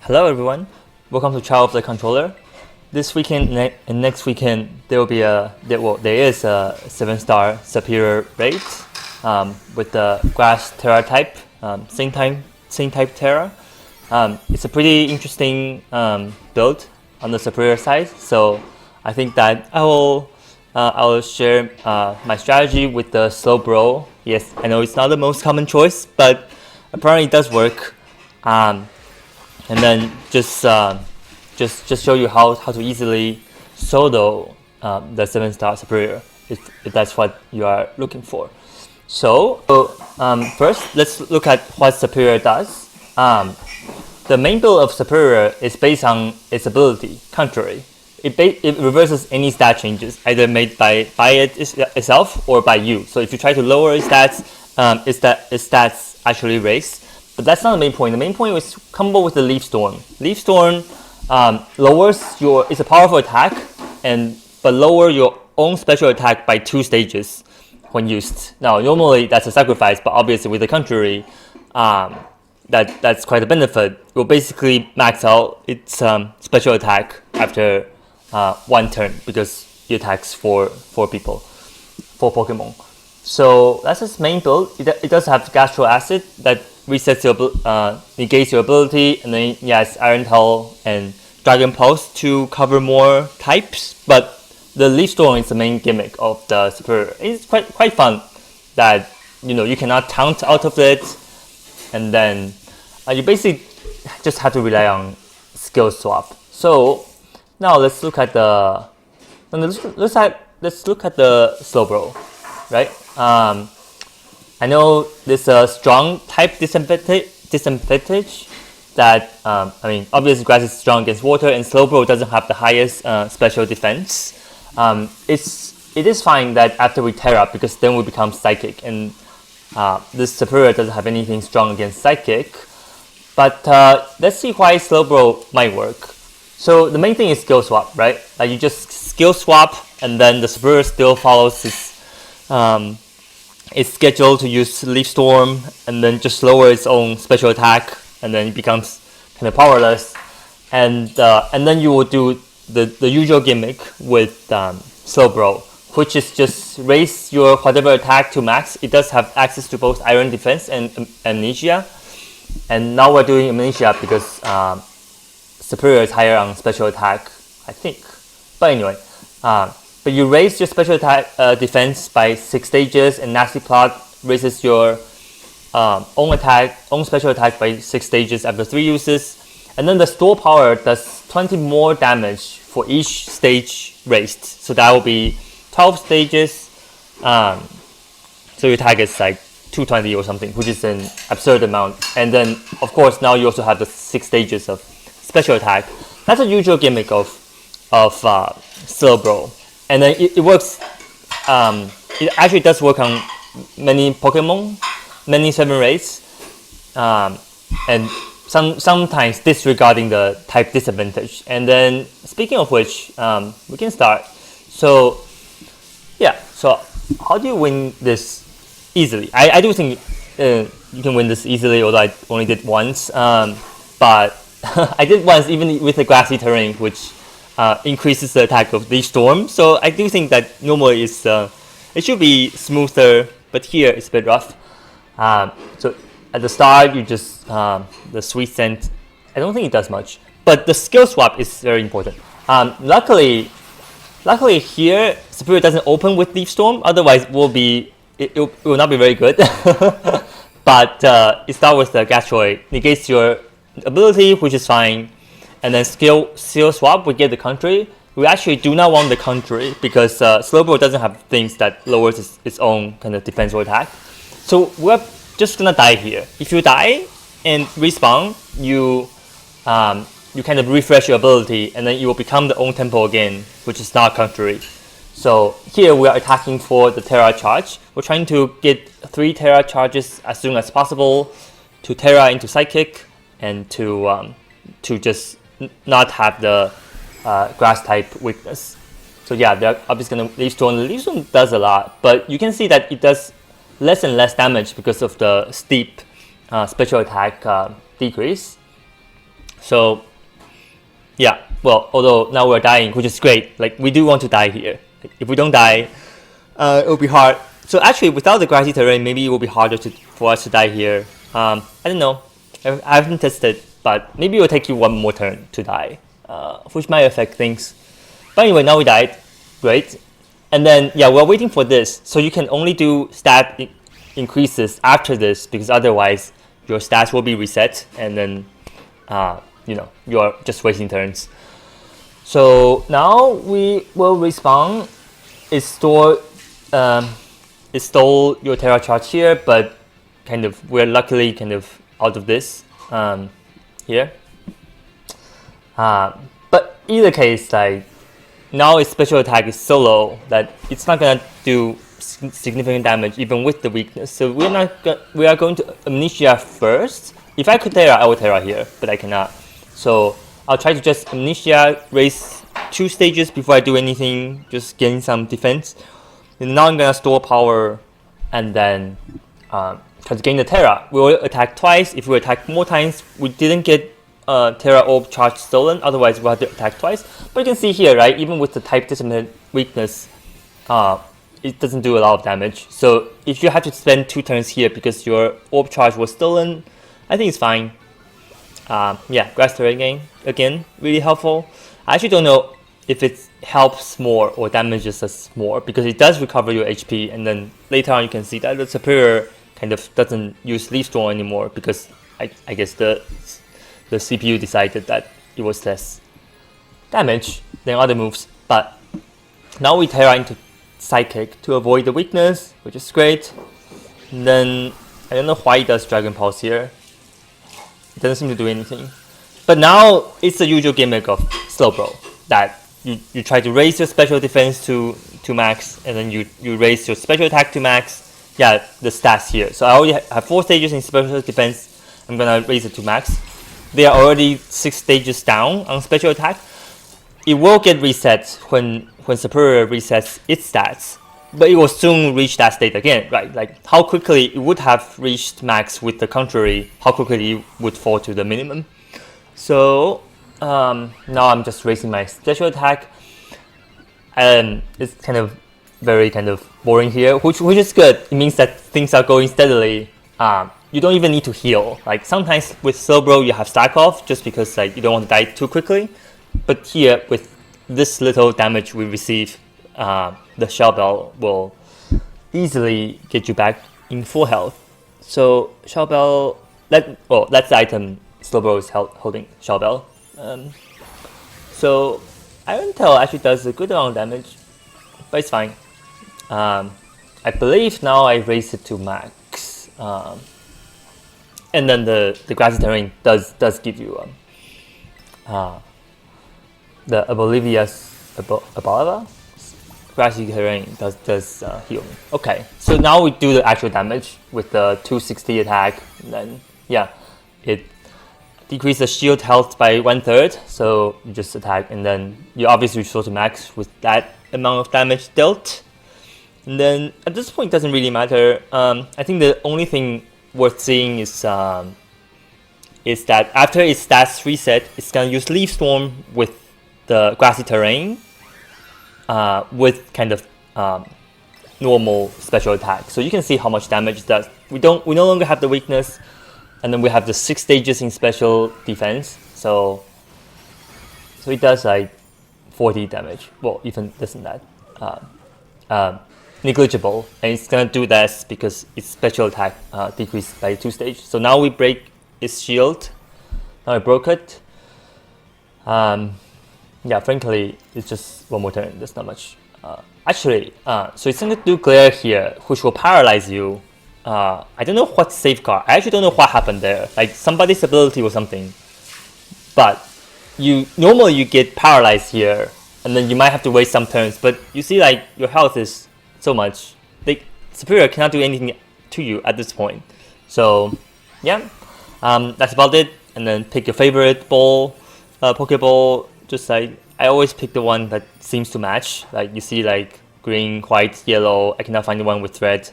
Hello everyone, welcome to Trial of the Controller. This weekend and next weekend there is a 7-star Serperior raid with the grass Terra type, same type Terra. It's a pretty interesting build on the Serperior side, so I think that I will share my strategy with the Slowbro. Yes, I know it's not the most common choice, but apparently it does work. And then just show you how to easily solo the 7-star Serperior if that's what you are looking for. So first let's look at what Serperior does. The main build of Serperior is based on its ability, Contrary. It reverses any stat changes either made by it itself or by you. So if you try to lower its stats, its stats actually raise. But that's not the main point. The main point is combo with the Leaf Storm. Leaf Storm lowers it's a powerful attack, but lower your own special attack by 2 stages when used. Now normally that's a sacrifice, but obviously with the Contrary, that's quite a benefit. It will basically max out its special attack after 1 turn because it attacks 4 Pokemon. So that's its main build. It does have Gastro Acid that resets negates your ability, and then yes, Iron Tail and Dragon Pulse to cover more types. But the Leaf Storm is the main gimmick of the Serperior. It's quite fun that you cannot taunt out of it, and then you basically just have to rely on skill swap. So now let's look at the Slowbro, right? I know there's a strong type disadvantage that obviously grass is strong against water, and Slowbro doesn't have the highest special defense. It is fine that after we Terra, because then we become Psychic, and this Serperior doesn't have anything strong against Psychic. But let's see why Slowbro might work. So the main thing is skill swap, right? Like you just skill swap, and then the Serperior still follows its schedule to use Leaf Storm, and then just lower its own special attack, and then it becomes kind of powerless. And then you will do the usual gimmick with Slowbro, which is just raise your whatever attack to max. It does have access to both Iron Defense and Amnesia. And now we're doing Amnesia because Serperior is higher on special attack, I think. But anyway, but you raise your special attack defense by 6 stages, and Nasty Plot raises your own special attack by 6 stages after 3 uses. And then the Store Power does 20 more damage for each stage raised. So that will be 12 stages. So your attack is like 220 or something, which is an absurd amount. And then, of course, now you also have the 6 stages of special attack. That's a usual gimmick of Slowbro. And then it works, it actually does work on many Pokemon, many 7 raids, and sometimes disregarding the type disadvantage. And then, speaking of which, we can start. So, yeah, so how do you win this easily? I do think you can win this easily, although I only did once, but I did once even with the grassy terrain, which increases the attack of Leaf Storm. So I do think that normally it should be smoother, but here it's a bit rough. So at the start, you just the Sweet Scent. I don't think it does much, but the skill swap is very important. Luckily here Serperior doesn't open with Leaf Storm. Otherwise, it will not be very good. But it starts with the Gastroid, negates your ability, which is fine. And then skill swap, we get the Contrary. We actually do not want the Contrary because Slowbro doesn't have things that lowers its own kind of defense or attack. So we're just gonna die here. If you die and respawn, you kind of refresh your ability, and then you will become the own tempo again, which is not Contrary. So here we are attacking for the Terra charge. We're trying to get 3 Terra charges as soon as possible to Terra into Psychic, and to just not have the grass type weakness. So yeah, they're obviously going to Leaf Storm. Leaf Storm does a lot, but you can see that it does less and less damage because of the steep special attack decrease. So yeah, well, although now we're dying, which is great. Like, we do want to die here. Like, if we don't die, it will be hard. So actually, without the grassy terrain, maybe it will be harder for us to die here. I don't know. I haven't tested, but maybe it will take you one more turn to die, which might affect things. But anyway, now we died. Great. And then, yeah, we're waiting for this. So you can only do stat increases after this, because otherwise your stats will be reset, and then you're just wasting turns. So now we will respawn. It stole your Terra charge here, but we're luckily out of this here. But either case, like, now its special attack is so low that it's not gonna do significant damage even with the weakness. So we are going to Amnesia first. If I could Terra, I would Terra here, but I cannot. So I'll try to just Amnesia, raise 2 stages before I do anything, just gain some defense. And now I'm gonna store power and then try to gain the Terra. We will attack twice. If we attack more times, we didn't get Terra Orb charge stolen, otherwise we'll have to attack twice. But you can see here, right, even with the type determinant weakness, it doesn't do a lot of damage. So if you have to spend 2 turns here because your Orb charge was stolen, I think it's fine. Yeah, Grass Terrain again, really helpful. I actually don't know if it helps more or damages us more, because it does recover your HP, and then later on you can see that the Serperior doesn't use Leaf Storm anymore, because I guess the CPU decided that it was less damage than other moves. But now we Terra into Psychic to avoid the weakness, which is great. And then I don't know why it does Dragon Pulse here. It doesn't seem to do anything. But now it's the usual gimmick of Slowbro, that you try to raise your special defense to max, and then you raise your special attack to max. Yeah, the stats here. So I already have 4 stages in special defense. I'm gonna raise it to max. They are already 6 stages down on special attack. It will get reset when Serperior resets its stats, but it will soon reach that state again, right? Like, how quickly it would have reached max with the contrary, how quickly it would fall to the minimum. So now I'm just raising my special attack, and it's very boring here, which is good. It means that things are going steadily. You don't even need to heal. Like, sometimes with Slowbro you have stack off just because you don't want to die too quickly. But here, with this little damage we receive, the Shell Bell will easily get you back in full health. So Shell Bell, that's the item Slowbro is holding, Shell Bell. So Iron Tail actually does a good amount of damage, but it's fine. I believe now I raise it to max. And then the Grassy Terrain does give you the Abolava Grassy Terrain does heal me. Okay, so now we do the actual damage with the 260 attack, and then yeah, it decreases the shield health by 1/3. So you just attack, and then you obviously restore to max with that amount of damage dealt. And then at this point, it doesn't really matter. I think the only thing worth seeing is that after its stats reset, it's gonna use Leaf Storm with the Grassy Terrain, with normal special attack. So you can see how much damage it does. We no longer have the weakness, and then we have the 6 stages in special defense. So it does 40 damage. Well, even less than that. Negligible, and it's gonna do less because its special attack decreased by 2 stages. So now we break its shield. Now I broke it. Yeah, frankly, it's just one more turn. There's not much. Actually, so it's gonna do glare here, which will paralyze you. I don't know what safeguard. I actually don't know what happened there. Like, somebody's ability or something. But normally you get paralyzed here, and then you might have to wait some turns. But you see, your health is so much. Serperior cannot do anything to you at this point. So yeah, that's about it. And then pick your favorite ball, Pokeball. Just I always pick the one that seems to match. Like, you see, green, white, yellow. I cannot find the one with red,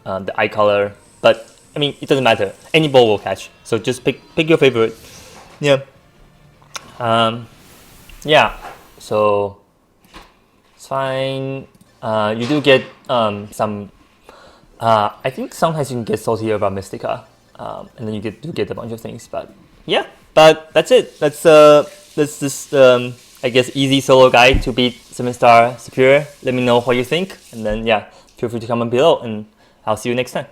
the eye color. But I mean, it doesn't matter. Any ball will catch. So just pick your favorite. Yeah. Yeah, so it's fine. You do get some. I think sometimes you can get salty about Mystica, and then you do get a bunch of things. But yeah, but that's it. That's this I guess easy solo guide to beat 7-star Serperior. Let me know what you think, and then yeah, feel free to comment below, and I'll see you next time.